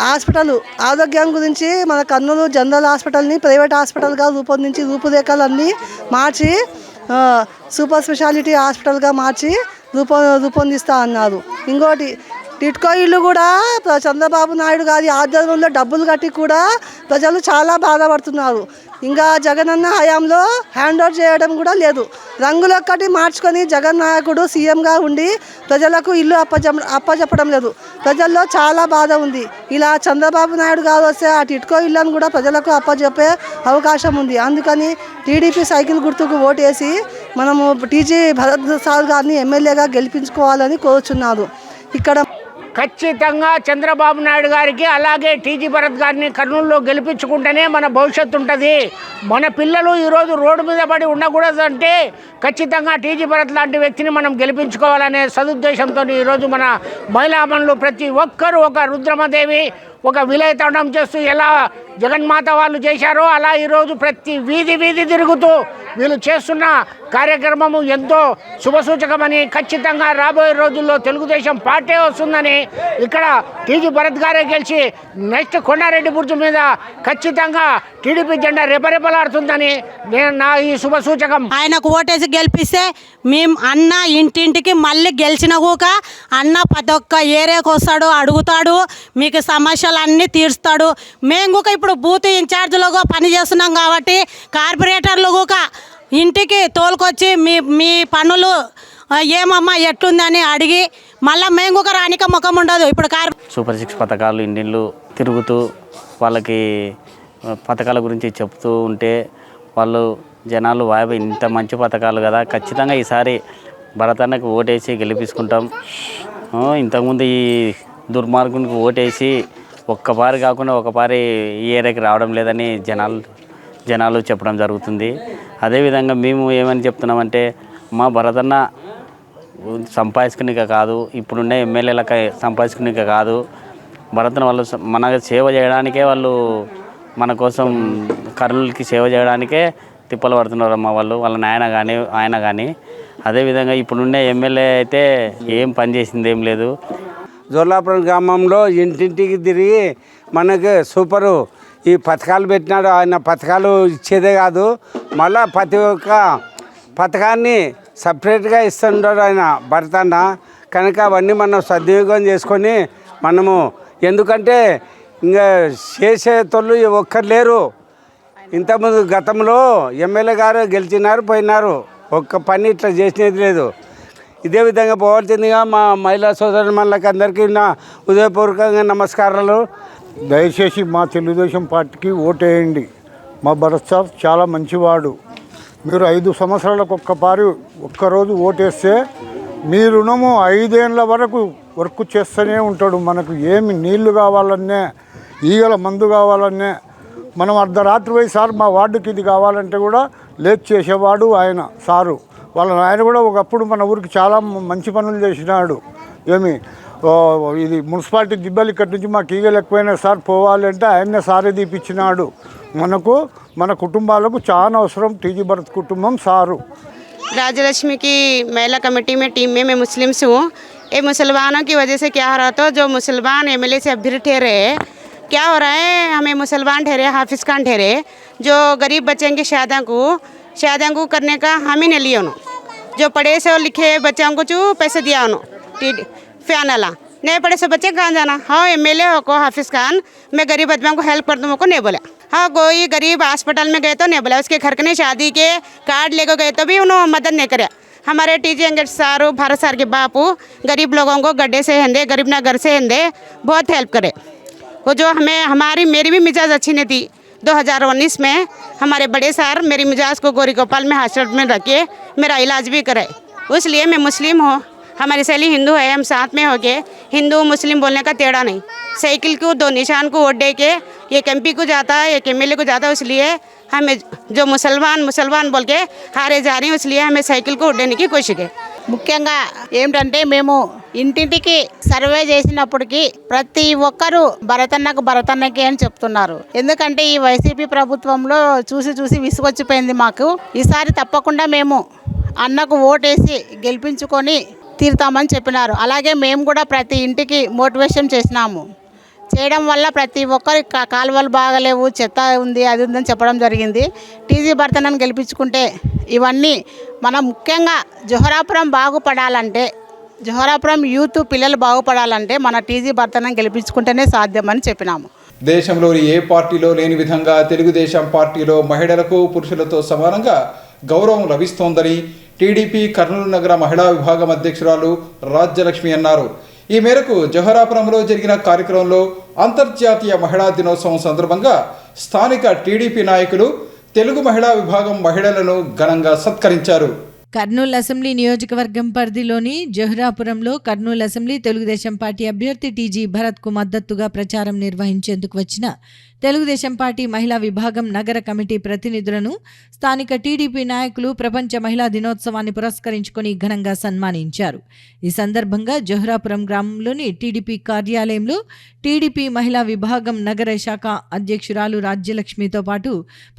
హాస్పిటల్ ఆరోగ్యం గురించి మన కర్నూలు జనరల్ హాస్పిటల్ని ప్రైవేట్ హాస్పిటల్గా రూపొందించి రూపురేఖలన్నీ మార్చి సూపర్ స్పెషాలిటీ హాస్పిటల్గా మార్చి రూపొందిస్తా అన్నారు. ఇంకోటి టిట్కో ఇల్లు కూడా చంద్రబాబు నాయుడు గారి ఆధ్వర్యంలో డబ్బులు కట్టి కూడా ప్రజలు చాలా బాధపడుతున్నారు. ఇంకా జగనన్న హయాంలో హ్యాండ్ ఓవర్ చేయడం కూడా లేదు. రంగులొక్కటి మార్చుకొని జగన్ నాయకుడు సీఎంగా ఉండి ప్రజలకు ఇల్లు అప్పచెప్పడం లేదు. ప్రజల్లో చాలా బాధ ఉంది. ఇలా చంద్రబాబు నాయుడు గారు వస్తే ఆ టిట్కో ఇళ్ళను కూడా ప్రజలకు అప్పచెప్పే అవకాశం ఉంది. అందుకని టీడీపీ సైకిల్ గుర్తుకు ఓటేసి మనము టీజీ భరత్ సార్ గారిని ఎమ్మెల్యేగా గెలిపించుకోవాలని కోరుచున్నారు. ఇక్కడ ఖచ్చితంగా చంద్రబాబు నాయుడు గారికి అలాగే టీజీ భరత్ గారిని కర్నూలులో గెలిపించుకుంటేనే మన భవిష్యత్తు ఉంటుంది. మన పిల్లలు ఈరోజు రోడ్డు మీద పడి ఉండకూడదు అంటే ఖచ్చితంగా టీజీ భరత్ లాంటి వ్యక్తిని మనం గెలిపించుకోవాలనే సదుద్దేశంతో ఈరోజు మన మహిళామణులు ప్రతి ఒక్కరూ ఒక రుద్రమదేవి ఒక విలయతాండం చేస్తూ ఎలా జగన్మాత వాళ్ళు చేశారో అలా ఈరోజు ప్రతి వీధి తిరుగుతూ వీళ్ళు చేస్తున్న కార్యక్రమము ఎంతో శుభసూచకమని, ఖచ్చితంగా రాబోయే రోజుల్లో తెలుగుదేశం పార్టీ వస్తుందని, ఇక్కడ టీజీ భరత్ గారే గెలిచి నెక్స్ట్ కొండారెడ్డి బుర్జు మీద ఖచ్చితంగా టీడీపీ జెండా రెపరెపలాడుతుందని నా ఈ శుభసూచకం. ఆయనకు ఓటేసి గెలిపిస్తే మేము అన్న ఇంటింటికి మళ్ళీ గెలిచిన కూక అన్న ప్రతి ఒక్క ఏరియాకి వస్తాడు, అడుగుతాడు, మీకు సమస్యలు అన్నీ తీరుస్తాడు. మేము కూక ఇప్పుడు బూత్ ఇన్ఛార్జ్లుగా పనిచేస్తున్నాం కాబట్టి కార్పొరేటర్లు కూక ఇంటికి తోలుకొచ్చి మీ పనులు ఏమమ్మా ఎట్లుందని అడిగి మళ్ళీ మేము కూడా రానిక ముఖం ఉండదు. ఇప్పుడు సూపర్ 6 పథకాలు ఇండిన్లు తిరుగుతూ వాళ్ళకి పథకాల గురించి చెప్తూ ఉంటే వాళ్ళు జనాలు వాయబ ఇంత మంచి పథకాలు కదా, ఖచ్చితంగా ఈసారి భరతన్నకు ఓటేసి గెలిపించుకుంటాం. ఇంతకుముందు ఈ దుర్మార్గునికి ఓటేసి ఒక్కపారి కాకుండా ఒకపారి ఈ ఏరియాకి రావడం లేదని జనాలు చెప్పడం జరుగుతుంది. అదేవిధంగా మేము ఏమని చెప్తున్నామంటే మా భరతన్న సంపాదించుకునిక కాదు, ఇప్పుడున్న ఎమ్మెల్యేలకు సంపాదించుకునిక కాదు, భరతన్న వాళ్ళు మన సేవ చేయడానికే, వాళ్ళు మన కోసం కర్నూలుకి సేవ చేయడానికే తిప్పలు పడుతున్నారు అమ్మ వాళ్ళు, వాళ్ళ ఆయన కానీ. అదేవిధంగా ఇప్పుడున్న ఎమ్మెల్యే అయితే ఏం పని చేసింది ఏం లేదు. జోలాపురం గ్రామంలో ఇంటింటికి తిరిగి మనకి సూపరు ఈ పథకాలు పెట్టినాడు. ఆయన పథకాలు ఇచ్చేదే కాదు, మళ్ళా ప్రతి ఒక్క పథకాన్ని సపరేట్గా ఇస్తున్నాడు ఆయన భరతన్న. కనుక అవన్నీ మనం సద్వినియోగం చేసుకొని మనము, ఎందుకంటే ఇంకా చేసేటోళ్ళు ఒక్కరు లేరు. ఇంతకుముందు గతంలో ఎమ్మెల్యే గారు గెలిచినారు, పోయినారు, ఒక్క పని ఇట్లా చేసినది లేదు. ఇదే విధంగా పోవాల్సిందిగా మా మహిళా సోదరుల మనకి అందరికీ నా హృదయపూర్వకంగా నమస్కారాలు. దయచేసి మా తెలుగుదేశం పార్టీకి ఓటేయండి. మా భరత్ సార్ చాలా మంచివాడు. మీరు 5 సంవత్సరాలకు ఒక్కరోజు ఓటేస్తే మీ రుణము 5 ఏళ్ళ వరకు వర్క్ చేస్తూనే ఉంటాడు. మనకు ఏమి నీళ్లు కావాలన్నే, ఈగల మందు కావాలన్నే, మనం అర్ధరాత్రి పోయి సార్ మా వార్డుకి ఇది కావాలంటే కూడా లేట్ చేసేవాడు ఆయన సారు. ఆయన కూడా ఒకప్పుడు మన ఊరికి చాలా మంచి పనులు చేసినాడు. ఇది మున్సిపాలిటీ దిబ్బలు ఇక్కడి నుంచి మాకు ఈగలు ఎక్కువైనా సార్ పోవాలి అంటే ఆయన్నే సారే తీపిచ్చినాడు. మన కుటుంబాలకు చాలా అవసరం టీజీ భరత్ కుటుంబం సారు. राजलक्ष्मी की महिला कमेटी में टीम में मैं मुस्लिम्स हूँ. ये मुसलमानों की वजह से क्या हो रहा था, जो मुसलमान एमएलए से अभ्यर्थी ठहरे, क्या हो रहा है, हमें मुसलमान ठहरे, हाफिज़ खान ठहरे, जो गरीब बच्चों की शादियों को करने का हम ही नहीं लिए उन्होंने, जो पढ़े से और लिखे बच्चों को पैसे दिया उन्होंने फैन वाला, नहीं पढ़े से बच्चे कहाँ जाना. हाँ एमएलए हो को हाफिज़ खान मैं गरीब बच्चों को हेल्प कर दूँ को नहीं बोला. हाँ कोई गरीब हॉस्पिटल में गए तो नहीं बोला, उसके घर के शादी के कार्ड लेकर गए तो भी उन्होंने मदद नहीं करे. हमारे टीजी अंगेट सारू भारत सार के बापू गरीब लोगों को गड्ढे से हिंदे, गरीब ना घर से हिंदे, बहुत हेल्प करे. वो जो मेरी भी मिजाज अच्छी नहीं थी. 2019 में हमारे बड़े सार मेरी मिजाज को गोरी गोपाल में हॉस्पिटल में रखे मेरा इलाज भी कराए. इसलिए मैं मुस्लिम हूँ, हमारी सहेली हिंदू है, हम साथ में होके हिंदू मुस्लिम बोलने का टेढ़ा नहीं। साइकिल को दो निशान को वोट दे के एक एमपी को जाता है, एक एमएलए को जाता है, इसलिए हमें जो मुसलमान बोल के हारे जा रही हैं, इसलिए हमें साइकिल को वोट देने की कोशिश है। ముఖ్యంగా ఏమిటంటే మేము ఇంటింటికి సర్వే చేసినప్పటికీ ప్రతి ఒక్కరూ భరతన్నకి అని చెప్తున్నారు. ఎందుకంటే ఈ వైసీపీ ప్రభుత్వంలో చూసి విసుగొచ్చిపోయింది మాకు. ఈసారి తప్పకుండా మేము అన్నకు ఓటేసి గెలిపించుకొని తీరుతామని చెప్పినారు. అలాగే మేము కూడా ప్రతి ఇంటికి మోటివేషన్ చేసినాము. చేయడం వల్ల ప్రతి ఒక్కరి కాలువలు బాగలేవు, చెత్త ఉంది, అది ఉందని చెప్పడం జరిగింది. టీజీ భరతన్నను గెలిపించుకుంటే ఇవన్నీ మనం ముఖ్యంగా జోహరాపురం బాగుపడాలంటే, జోహరాపురం యూత్ పిల్లలు బాగుపడాలంటే మన టీజీ భరతన్నను గెలిపించుకుంటేనే సాధ్యమని చెప్పినాము. దేశంలోని ఏ పార్టీలో లేని విధంగా తెలుగుదేశం పార్టీలో మహిళలకు పురుషులతో సమానంగా గౌరవం లభిస్తోందని టీడీపీ కర్నూలు నగర మహిళా విభాగం అధ్యక్షురాలు రాజ్యలక్ష్మి అన్నారు. ఈ మేరకు జోహరాపురంలో జరిగిన కార్యక్రమంలో అంతర్జాతీయ మహిళా దినోత్సవం సందర్భంగా స్థానిక టీడీపీ నాయకులు తెలుగు మహిళా విభాగం మహిళలను ఘనంగా సత్కరించారు. కర్నూలు అసెంబ్లీ నియోజకవర్గం పరిధిలోని జోహరాపురంలో కర్నూలు అసెంబ్లీ తెలుగుదేశం పార్టీ అభ్యర్థి టీజీ భరత్కు మద్దతుగా ప్రచారం నిర్వహించేందుకు వచ్చిన తెలుగుదేశం పార్టీ మహిళా విభాగం నగర కమిటీ ప్రతినిధులను స్థానిక టీడీపీ నాయకులు ప్రపంచ మహిళా దినోత్సవాన్ని పురస్కరించుకొని ఘనంగా సన్మానించారు. ఈ సందర్భంగా జోహరాపురం గ్రామంలోని టీడీపీ కార్యాలయంలో టీడీపీ మహిళా విభాగం నగర శాఖ అధ్యక్షురాలు రాజ్యలక్ష్మితో పాటు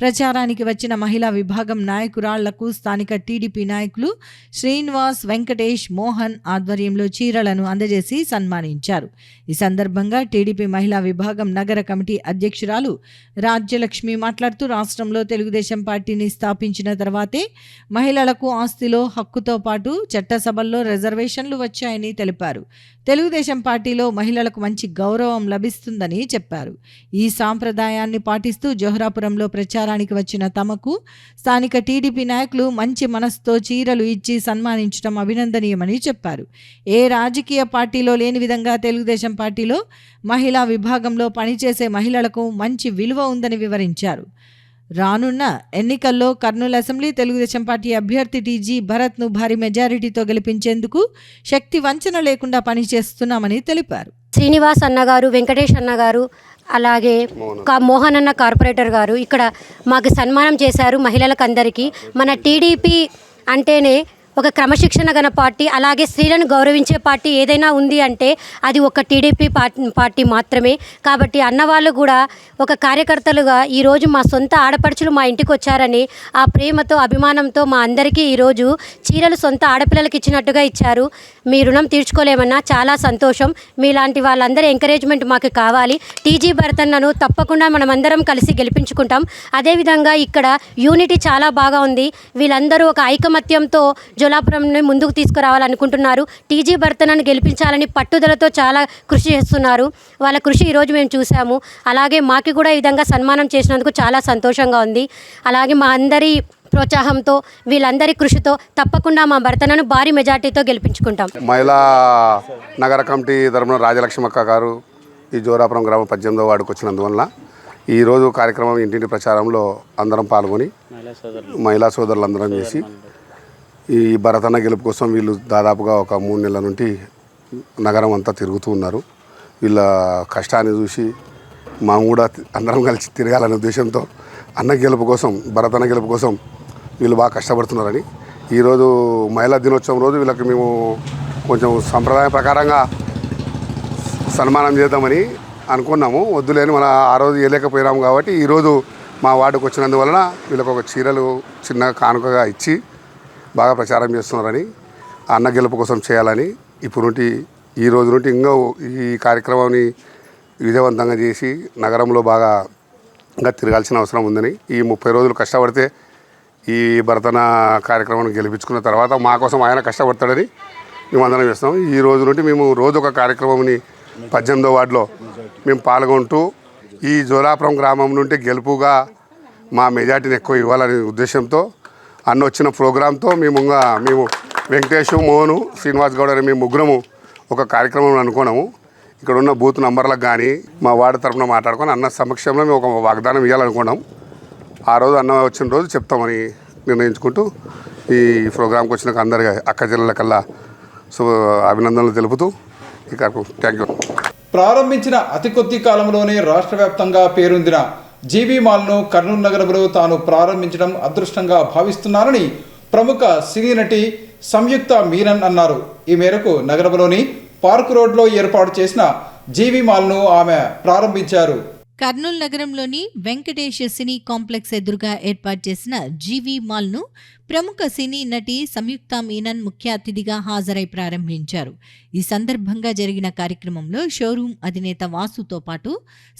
ప్రచారానికి వచ్చిన మహిళా విభాగం నాయకురాళ్లకు స్థానిక టీడీపీ నాయకులు శ్రీనివాస్, వెంకటేష్, మోహన్ ఆధ్వర్యంలో చీరలను అందజేసి సన్మానించారు. ఈ సందర్భంగా టీడీపీ మహిళా విభాగం నగర కమిటీ అధ్యక్షురాలు రాజ్యలక్ష్మి మాట్లాడుతూ రాష్ట్రంలో తెలుగుదేశం పార్టీని స్థాపించిన తర్వాతే మహిళలకు ఆస్తిలో హక్కుతో పాటు చట్టసభల్లో రిజర్వేషన్లు వచ్చాయని తెలిపారు. తెలుగుదేశం పార్టీలో మహిళలకు మంచి గౌరవం లభిస్తుందని చెప్పారు. ఈ సాంప్రదాయాన్ని పాటిస్తూ జోహరాపురంలో ప్రచారానికి వచ్చిన తమకు స్థానిక టీడీపీ నాయకులు మంచి మనసుతో చీరలు ఇచ్చి సన్మానించడం అభినందనీయమని చెప్పారు. ఏ రాజకీయ పార్టీలో లేని విధంగా తెలుగుదేశం పార్టీలో మహిళా విభాగంలో పనిచేసే మహిళలకు మంచి విలువ ఉందని వివరించారు. రానున్న ఎన్నికల్లో కర్నూలు అసెంబ్లీ తెలుగుదేశం పార్టీ అభ్యర్థి టీజీ భరత్ను భారీ మెజారిటీతో గెలిపించేందుకు శక్తి వంచన లేకుండా పనిచేస్తున్నామని తెలిపారు. శ్రీనివాస్ అన్నగారు, వెంకటేష్ అన్నగారు, అలాగే మోహన్ అన్న కార్పొరేటర్ గారు ఇక్కడ మాకు సన్మానం చేశారు. మహిళలకు అందరికీ మన టీడీపీ అంటేనే ఒక క్రమశిక్షణ గల పార్టీ, అలాగే స్త్రీలను గౌరవించే పార్టీ ఏదైనా ఉంది అంటే అది ఒక టీడీపీ పార్టీ మాత్రమే. కాబట్టి అన్నవాళ్ళు కూడా ఒక కార్యకర్తలుగా ఈరోజు మా సొంత ఆడపడుచులు మా ఇంటికి వచ్చారని ఆ ప్రేమతో, అభిమానంతో మా అందరికీ ఈరోజు చీరలు సొంత ఆడపిల్లలకి ఇచ్చినట్టుగా ఇచ్చారు. మీ రుణం తీర్చుకోలేమన్నా, చాలా సంతోషం. మీలాంటి వాళ్ళందరి ఎంకరేజ్మెంట్ మాకు కావాలి. టీజీ భరతన్నను తప్పకుండా మనమందరం కలిసి గెలిపించుకుంటాం. అదేవిధంగా ఇక్కడ యూనిటీ చాలా బాగా ఉంది. వీళ్ళందరూ ఒక ఐకమత్యంతో జోలాపురంని ముందుకు తీసుకురావాలనుకుంటున్నారు. టీజీ భరతన్నను గెలిపించాలని పట్టుదలతో చాలా కృషి చేస్తున్నారు. వాళ్ళ కృషి ఈరోజు మేము చూసాము. అలాగే మాకు కూడా ఈ విధంగా సన్మానం చేసినందుకు చాలా సంతోషంగా ఉంది. అలాగే మా అందరి ప్రోత్సాహంతో, వీళ్ళందరి కృషితో తప్పకుండా మా భరతన్నను భారీ మెజార్టీతో గెలిపించుకుంటాం. మహిళా నగర కమిటీ తరపున రాజలక్ష్మక్క గారు ఈ జోరాపురం గ్రామ 18వ వార్డుకు వచ్చినందువల్ల ఈరోజు కార్యక్రమం ఇంటింటి ప్రచారంలో అందరం పాల్గొని మహిళా సోదరులందరం చేసి ఈ భరతన్న గెలుపు కోసం వీళ్ళు దాదాపుగా ఒక 3 నెలల నుండి నగరం అంతా తిరుగుతూ ఉన్నారు. వీళ్ళ కష్టాన్ని చూసి మేము కూడా అందరం కలిసి తిరగాలనే ఉద్దేశంతో అన్న గెలుపు కోసం, భరతన్న గెలుపు కోసం వీళ్ళు బాగా కష్టపడుతున్నారని ఈరోజు మహిళా దినోత్సవం రోజు వీళ్ళకి మేము కొంచెం సంప్రదాయం ప్రకారంగా సన్మానం చేద్దామని అనుకున్నాము. వద్దులేని మన ఆ రోజు వేయలేకపోయినాము కాబట్టి ఈరోజు మా వార్డుకు వచ్చినందువలన వీళ్ళకి ఒక చీరలు చిన్న కానుకగా ఇచ్చి బాగా ప్రచారం చేస్తున్నారని, అన్న గెలుపు కోసం చేయాలని ఇప్పుడు నుండి ఈ రోజు నుండి ఇంకా ఈ కార్యక్రమాన్ని విజయవంతంగా చేసి నగరంలో బాగా తిరగాల్సిన అవసరం ఉందని, ఈ 30 రోజులు కష్టపడితే ఈ భరతన్న కార్యక్రమాన్ని గెలిపించుకున్న తర్వాత మా కోసం ఆయన కష్టపడతాడని మేము అందరం చేస్తాం. ఈ రోజు నుండి మేము రోజు ఒక కార్యక్రమంని 18వ వార్డులో మేము పాల్గొంటూ ఈ జోలాపురం గ్రామం నుండి గెలుపుగా మా మెజార్టీని ఎక్కువ ఇవ్వాలనే ఉద్దేశంతో అన్న వచ్చిన ప్రోగ్రాంతో మేము వెంకటేష్, మోహను, శ్రీనివాస్ గౌడ్ అని మేము ముగ్గురము ఒక కార్యక్రమం అనుకున్నాము. ఇక్కడ ఉన్న బూత్ నంబర్లకు కానీ మా వార్డు తరఫున మాట్లాడుకొని అన్న సమక్షంలో మేము ఒక వాగ్దానం ఇవ్వాలనుకున్నాం. ఆ రోజు అన్న వచ్చిన రోజు చెప్తామని నిర్ణయించుకుంటూ ఈ ప్రోగ్రాంకి వచ్చిన అందరి అక్క చెల్లెలకల్లా అభినందనలు తెలుపుతూ ఈ కార్యక్రమం. Thank you. ప్రారంభించిన అతి కొద్ది కాలంలోనే రాష్ట్ర వ్యాప్తంగా పేరొందిన జీవీ మాల్ను కర్నూలు నగరంలో తాను ప్రారంభించడం అదృష్టంగా భావిస్తున్నానని ప్రముఖ సినీ నటి సంయుక్త మీనన్ అన్నారు. ఈ మేరకు నగరంలోని పార్క్ రోడ్లో ఏర్పాటు చేసిన జీవీ మాల్ను ఆమె ప్రారంభించారు. కర్నూలు నగరంలోని వెంకటేష్ సినీ కాంప్లెక్స్ ఎదురుగా ఏర్పాటు చేసిన జీవీ మాల్ను ప్రముఖ సినీ నటి సంయుక్త మీనన్ ముఖ్య అతిథిగా హాజరై ప్రారంభించారు. ఈ సందర్భంగా జరిగిన కార్యక్రమంలో షోరూం అధినేత వాసుతో పాటు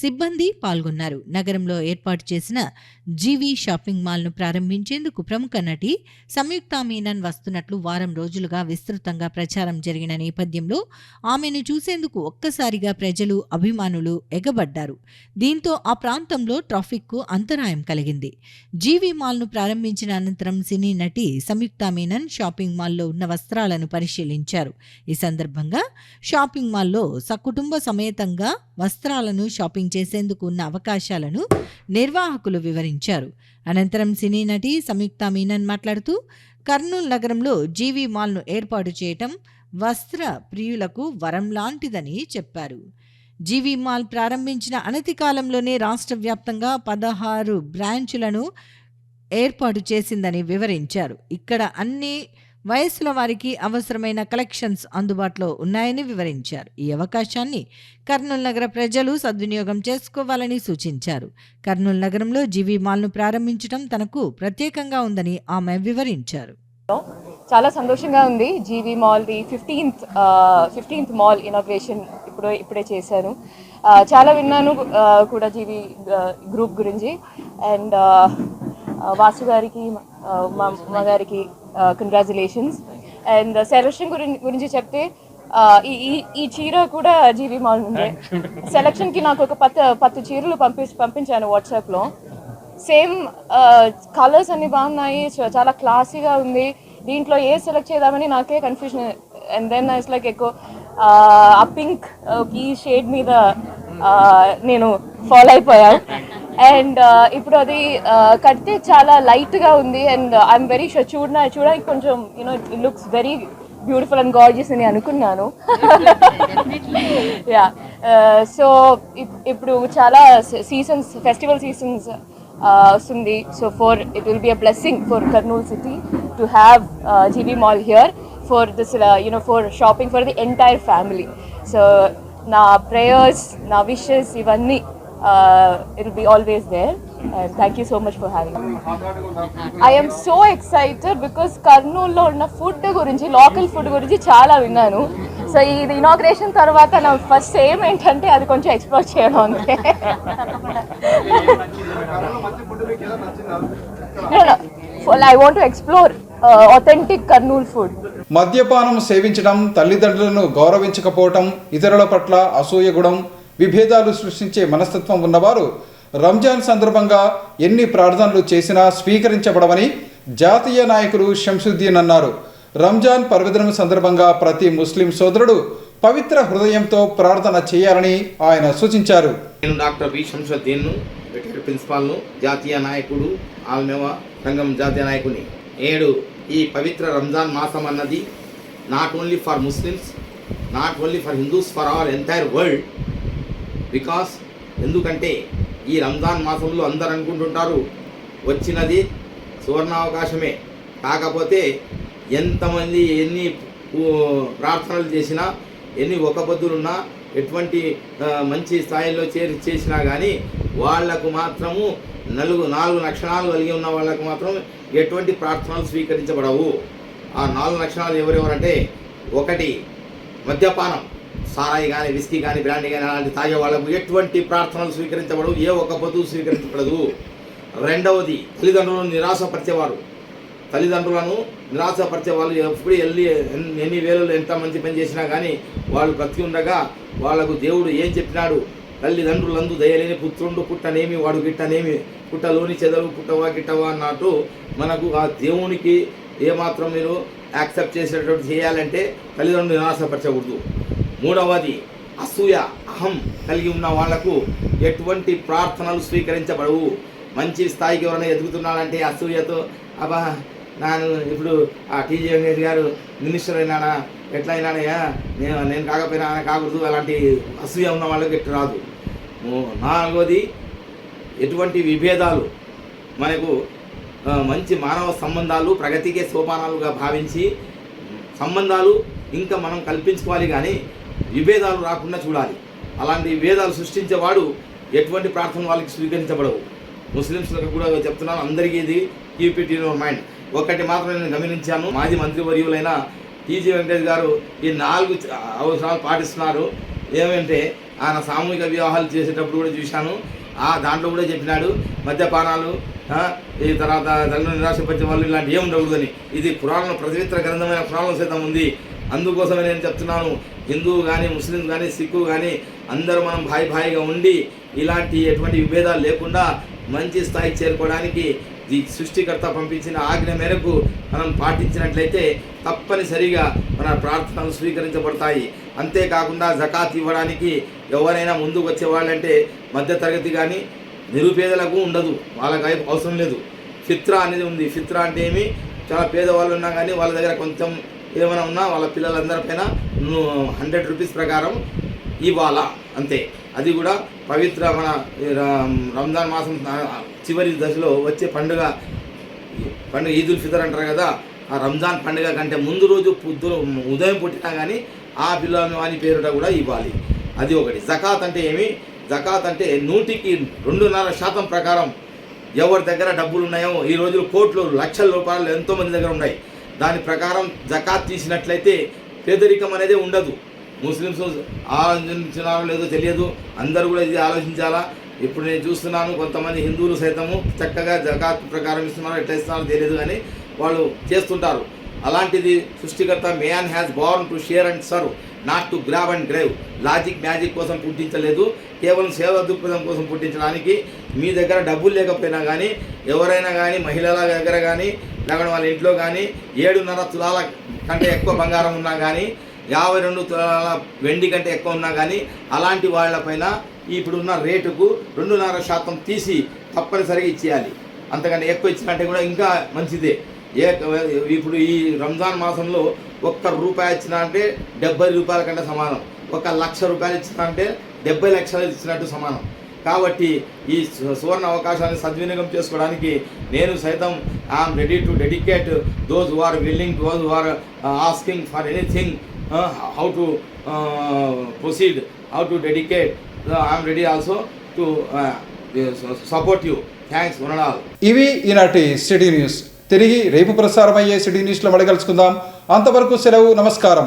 సిబ్బంది పాల్గొన్నారు. నగరంలో ఏర్పాటు చేసిన జీవీ షాపింగ్ మాల్ను ప్రారంభించేందుకు ప్రముఖ నటి సంయుక్త మీనన్ వస్తున్నట్లు వారం రోజులుగా విస్తృతంగా ప్రచారం జరిగిన నేపథ్యంలో ఆమెను చూసేందుకు ఒక్కసారిగా ప్రజలు, అభిమానులు ఎగబడ్డారు. దీంతో ఆ ప్రాంతంలో ట్రాఫిక్కు అంతరాయం కలిగింది. జీవీ మాల్ను ప్రారంభించిన అనంతరం సినీ నటి సంయుక్త మీనన్ షాపింగ్ మాల్లో ఉన్న వస్త్రాలను పరిశీలించారు. ఈ సందర్భంగా షాపింగ్ మాల్లో సకుటుంబ సమేతంగా వస్త్రాలను షాపింగ్ చేసేందుకు ఉన్న అవకాశాలను నిర్వాహకులు వివరించారు. అనంతరం సినీ నటి సంయుక్త మీనన్ మాట్లాడుతూ కర్నూలు నగరంలో జీవీ మాల్ను ఏర్పాటు చేయటం వస్త్ర ప్రియులకు వరం లాంటిదని చెప్పారు. జీవీ మాల్ ప్రారంభించిన అనతి కాలంలోనే రాష్ట్ర వ్యాప్తంగా 16 బ్రాంచులను ఏర్పాటు చేసిందని వివరించారు. ఇక్కడ అన్ని వయసుల వారికి అవసరమైన కలెక్షన్స్ అందుబాటులో ఉన్నాయని వివరించారు. ఈ అవకాశాన్ని కర్నూలు నగర ప్రజలు సద్వినియోగం చేసుకోవాలని సూచించారు. కర్నూలు నగరంలో జీవీ మాల్ను ప్రారంభించడం తనకు ప్రత్యేకంగా ఉందని ఆమె వివరించారు. చాలా సంతోషంగా ఉంది. జీవీ మాల్ది 15th మాల్ ఇనాగ్రేషన్ ఇప్పుడే చేశాను. చాలా విన్నాను కూడా జీవీ గ్రూప్ గురించి. అండ్ వాసు గారికి, మా గారికి కంగ్రాచులేషన్స్. అండ్ సెలక్షన్ గురించి చెప్తే ఈ చీర కూడా జీవీ మాల్ నుండే. సెలక్షన్కి నాకు ఒక 10 చీరలు పంపించాను వాట్సాప్లో. సేమ్ కలర్స్ అన్ని బాగున్నాయి, చాలా క్లాసీగా ఉంది. దీంట్లో ఏ సెలెక్ట్ చేద్దామని నాకే కన్ఫ్యూజన్. అండ్ దెన్ ఐస్ లైక్ ఎక్కువ ఆ పింక్ ఈ షేడ్ మీద నేను ఫాలో అయిపోయాను. అండ్ ఇప్పుడు అది కడితే చాలా లైట్గా ఉంది. అండ్ ఐఎమ్ వెరీ షూర్ చూడడానికి కొంచెం it looks very beautiful and gorgeous అని అనుకున్నాను. యా, సో ఇప్పుడు చాలా ఫెస్టివల్ సీజన్స్ వస్తుంది. So it will be a blessing for Kurnool city to have GB Mall here for this for shopping for the entire family. So na prayers, na wishes ivanni it will be always there. And thank you so much for having me. I am so excited because Kurnool lo unna food gurinchi, local food gurinchi chaala vinnanu. So ee inauguration tarvata na first aim entante adi koncham explore cheyadam ante. No, I want to explore authentic Kurnool food. మద్యపానం సేవించడం, తల్లిదండ్రులను గౌరవించకపోవటం, ఇతరుల పట్ల అసూయగుణం, విభేదాలు సృష్టించే మనస్తత్వం ఉన్నవారు రంజాన్ సందర్భంగా ఎన్ని ప్రార్థనలు చేసినా స్వీకరించబడవని జాతీయ నాయకులు షంసుద్దీన్ అన్నారు. రంజాన్ పర్వదినం సందర్భంగా ప్రతి ముస్లిం సోదరుడు పవిత్ర హృదయంతో ప్రార్థన చేయాలని ఆయన సూచించారు. నేను డాక్టర్ బి షంసుద్దీన్, రిటైర్డ్ ప్రిన్సిపాల్ను, జాతీయ నాయకుడు, ఆల్మెవా సంఘం జాతీయ నాయకుడిని. ఈ పవిత్ర రంజాన్ మాసం అన్నది not only for Muslims, not only for Hindus, for our entire world. Because ఎందుకంటే ఈ రంజాన్ మాసంలో అందరూ అనుకుంటుంటారు వచ్చినది సువర్ణావకాశమే. కాకపోతే ఎంతమంది ఎన్ని ప్రార్థనలు చేసినా, ఎన్ని ఒక్కపొద్దులున్నా, ఎటువంటి మంచి స్థాయిలో చేసినా కానీ వాళ్లకు మాత్రము 4 లక్షణాలు కలిగి ఉన్న వాళ్ళకు మాత్రం ఎటువంటి ప్రార్థనలు స్వీకరించబడవు. ఆ 4 లక్షణాలు ఎవరెవరంటే, 1 మద్యపానం, సారాయి కానీ, విస్కీ కానీ, బ్రాండీ కానీ అలాంటి తాగే వాళ్ళకు ఎటువంటి ప్రార్థనలు స్వీకరించబడవు, ఏ ఒక్క పొద్దు స్వీకరించబడదు. 2వది తల్లిదండ్రులను నిరాశపరిచేవారు. తల్లిదండ్రులను నిరాశపరిచే వాళ్ళు ఎప్పుడు ఎన్ని వేలలో ఎంత మంచి పని చేసినా కానీ వాళ్ళు బ్రతికి ఉండగా వాళ్ళకు దేవుడు ఏం చెప్పినాడు, తల్లిదండ్రులందు దయలేని పుత్రుండు పుట్టనేమి వాడు గిట్టనేమి, పుట్టలోని చెదలు పుట్టవా గిట్టవా అన్నట్టు మనకు ఆ దేవునికి ఏమాత్రం మీరు యాక్సెప్ట్ చేసేటట్టు చేయాలంటే తల్లిదండ్రులు నిరాశపరచకూడదు. 3వది అసూయ, అహం కలిగి ఉన్న వాళ్లకు ఎటువంటి ప్రార్థనలు స్వీకరించబడవు. మంచి స్థాయికి ఎవరైనా ఎదుగుతున్నాడంటే అసూయతో, అబ్బా నాను ఇప్పుడు ఆ టీజీ వెంకటేష్ గారు మినిస్టర్ అయినాడా, ఎట్లా అయినానయ్యా నేను కాకపోయినా ఆయన కాకూడదు అలాంటి అసూయ ఉన్న వాళ్ళకి ఎట్లా రాదు. నాలుగోది ఎటువంటి విభేదాలు మనకు మంచి మానవ సంబంధాలు ప్రగతికే సోపానాలుగా భావించి సంబంధాలు ఇంకా మనం కల్పించుకోవాలి, కానీ విభేదాలు రాకుండా చూడాలి. అలాంటి విభేదాలు సృష్టించేవాడు ఎటువంటి ప్రార్థన వాళ్ళకి స్వీకరించబడవు. ముస్లిమ్స్లకు కూడా చెప్తున్నాను, అందరికీ ఇది keep it in your mind. ఒకటి మాత్రం నేను గమనించాను, మాజీ మంత్రివర్యులైన టీజీ వెంకటేష్ గారు ఈ 4 అవసరాలు పాటిస్తున్నారు. ఏమంటే ఆయన సామూహిక వివాహాలు చేసేటప్పుడు కూడా చూశాను, దాంట్లో కూడా చెప్పినాడు మద్యపానాలు, ఈ తర్వాత తల్లిని నిరాశపరిచే వాళ్ళు ఇలాంటివి ఏమి ఉండకూడదని. ఇది పురాణం, పవిత్ర గ్రంథమైన పురాణం సైతం ఉంది. అందుకోసమే నేను చెప్తున్నాను, హిందువు కానీ ముస్లిం కానీ సిక్కు కానీ అందరూ మనం భాయిగా ఉండి ఇలాంటి ఎటువంటి విభేదాలు లేకుండా మంచి స్థాయికి చేరుకోవడానికి ఈ సృష్టికర్త పంపించిన ఆజ్ఞ మేరకు మనం పాటించినట్లయితే తప్పనిసరిగా మన ప్రార్థనలు స్వీకరించబడతాయి. అంతేకాకుండా జకాత్ ఇవ్వడానికి ఎవరైనా ముందుకు వచ్చేవాళ్ళంటే మధ్యతరగతి కానీ నిరుపేదలకు ఉండదు, వాళ్ళకి అవసరం లేదు. ఫిత్రా అనేది ఉంది. ఫిత్రా అంటే ఏమి, చాలా పేదవాళ్ళు ఉన్నా కానీ వాళ్ళ దగ్గర కొంచెం ఏమైనా ఉన్నా వాళ్ళ పిల్లలందరిపైన 100 రూపీస్ ప్రకారం ఇవ్వాలా, అంతే. అది కూడా పవిత్ర మన రంజాన్ మాసం చివరి దశలో వచ్చే పండుగ ఈదుల్ ఫితర్ అంటారు కదా, ఆ రంజాన్ పండుగ కంటే ముందు రోజు ఉదయం పుట్టినా కానీ ఆ పిల్లలను వాని పేరుట కూడా ఇవ్వాలి. అది ఒకటి. జకాత్ అంటే ఏమి, జకాత్ అంటే 100కి 2.5% ప్రకారం ఎవరి దగ్గర డబ్బులు ఉన్నాయో, ఈ రోజులు కోట్లు లక్షల రూపాయలు ఎంతోమంది దగ్గర ఉన్నాయి, దాని ప్రకారం జకాత్ తీసినట్లయితే పేదరికం అనేది ఉండదు. ముస్లిమ్స్ ఆలోచించినారో లేదో తెలియదు, అందరూ కూడా ఇది ఆలోచించాలా. ఇప్పుడు నేను చూస్తున్నాను కొంతమంది హిందువులు సైతము చక్కగా జకాత్ ప్రకారం ఇస్తున్నారు, ఎట్లా ఇస్తున్నారో తెలియదు కానీ వాళ్ళు చేస్తుంటారు. అలాంటిది సృష్టికర్త man has Born to share and serve, not to grab and grave. Magic కోసం పుట్టించలేదు, కేవలం సేవా దృక్పథం కోసం పుట్టించడానికి. మీ దగ్గర డబ్బులు లేకపోయినా కానీ ఎవరైనా కానీ మహిళల దగ్గర కానీ లేకపోతే వాళ్ళ ఇంట్లో కానీ 7.5 తులాల కంటే ఎక్కువ బంగారం ఉన్నా కానీ 52 తులాల వెండి కంటే ఎక్కువ ఉన్నా కానీ అలాంటి వాళ్ళపైన ఇప్పుడున్న రేటుకు 2.5% తీసి తప్పనిసరిగా ఇచ్చేయాలి. అంతకంటే ఎక్కువ ఇచ్చినట్టే కూడా ఇంకా మంచిదే. ఇప్పుడు ఈ రంజాన్ మాసంలో 1 రూపాయి ఇచ్చినా అంటే 70 రూపాయల కంటే సమానం, 1 లక్ష రూపాయలు ఇచ్చినా అంటే 70 లక్షలు ఇచ్చినట్టు సమానం. కాబట్టి ఈ సువర్ణ అవకాశాన్ని సద్వినియోగం చేసుకోవడానికి నేను సైతం I'm ready to dedicate those who are willing, those who are asking for anything, how to proceed, how to dedicate. I'm ready also to support you. Thanks one and all. ఇవి ఈనాటి సిటీ న్యూస్. తిరిగి రేపు ప్రసారమయ్యే సిటీ న్యూస్లో మళ్ళీ కలుసుకుందాం. అంతవరకు సెలవు, నమస్కారం.